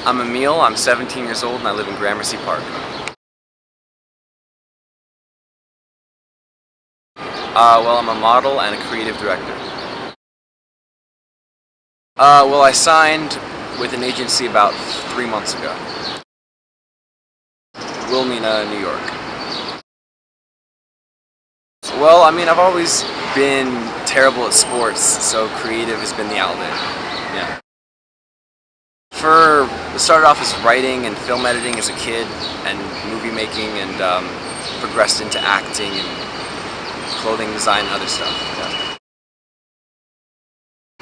I'm EMILE, I'm 17 years old, and I live in Gramercy Park. Well, I'm a model and a creative director. Well, I signed with an agency about 3 months ago. Wilmina, New York. Well, I mean, I've always been terrible at sports, so creative has been the outlet. Yeah. Started off as writing and film editing as a kid, and movie making, and progressed into acting and clothing design and other stuff. Yeah.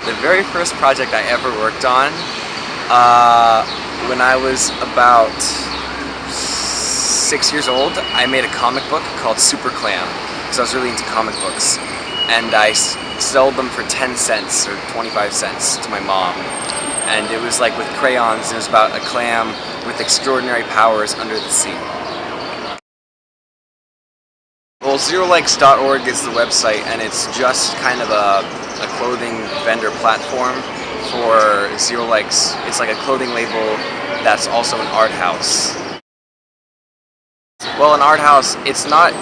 The very first project I ever worked on, when I was about 6 years old, I made a comic book called Super Clam, because I was really into comic books, and I sold them for 10 cents or 25 cents to my mom. And it was like with crayons, it was about a clam with extraordinary powers under the sea. Well, ZeroLikes.org is the website, and it's just kind of a clothing vendor platform for Zero Likes. It's like a clothing label that's also an art house. Well, an art house, it's not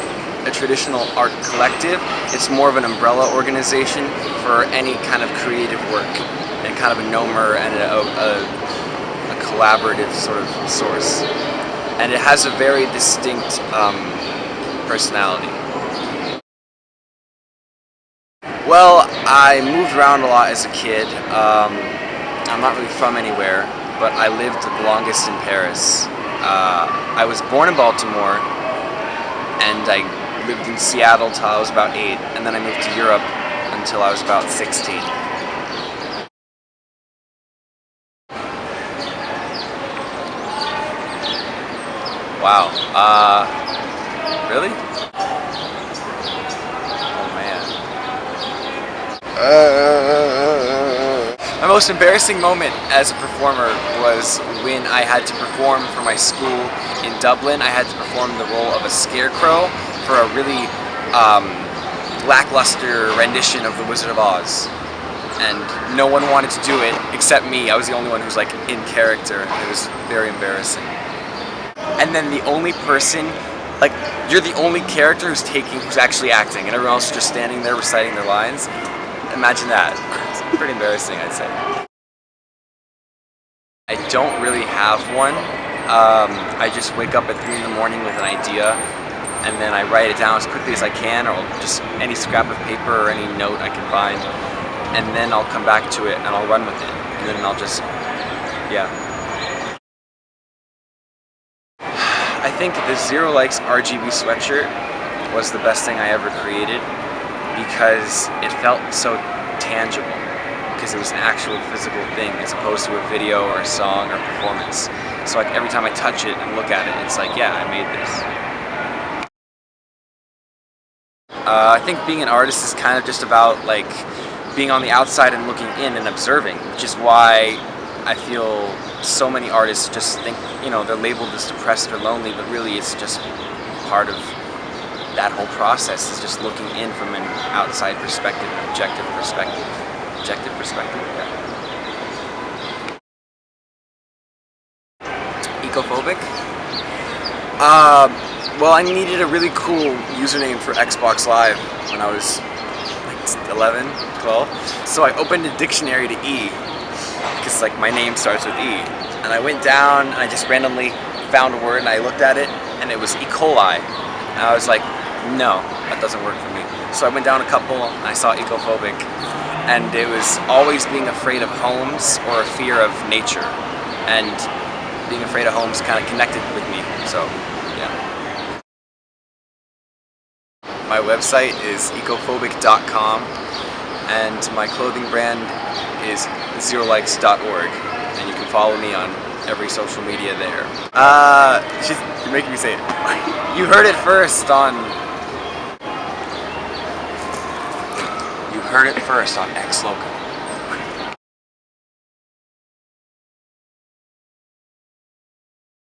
a traditional art collective, it's more of an umbrella organization for any kind of creative work, and kind of a nomer and a collaborative sort of source. And it has a very distinct personality. Well, I moved around a lot as a kid. I'm not really from anywhere, but I lived the longest in Paris. I was born in Baltimore, and I lived in Seattle till I was about 8, and then I moved to Europe until I was about 16. Wow. Really? Oh man. My most embarrassing moment as a performer was when I had to perform for my school in Dublin. I had to perform the role of a scarecrow for a really lackluster rendition of The Wizard of Oz. And no one wanted to do it except me. I was the only one who was like in character. It was very embarrassing. And then the only person, like, you're the only character who's actually acting, and everyone else is just standing there reciting their lines. Imagine that. It's pretty embarrassing, I'd say. I don't really have one. I just wake up at 3 in the morning with an idea, and then I write it down as quickly as I can, or just any scrap of paper or any note I can find, and then I'll come back to it and I'll run with it, and then I'll just, yeah. I think the Zero Likes RGB sweatshirt was the best thing I ever created because it felt so tangible, because it was an actual physical thing as opposed to a video or a song or performance. So like every time I touch it and look at it, it's like, yeah, I made this. I think being an artist is kind of just about like being on the outside and looking in and observing, which is why I feel so many artists just think, you know, they're labeled as depressed or lonely, but really it's just part of that whole process, is just looking in from an outside perspective, an objective perspective. Objective perspective, yeah. Ecophobic? Well, I needed a really cool username for Xbox Live when I was like 11, 12. So I opened a dictionary to E, because like my name starts with E. And I went down and I just randomly found a word and I looked at it and it was E. coli. And I was like, no, that doesn't work for me. So I went down a couple and I saw ecophobic. And it was always being afraid of homes or a fear of nature. And being afraid of homes kind of connected with me, so yeah. My website is ecophobic.com and my clothing brand is ZeroLikes.org, and you can follow me on every social media there. You're making me say it. You heard it first on LOCUM.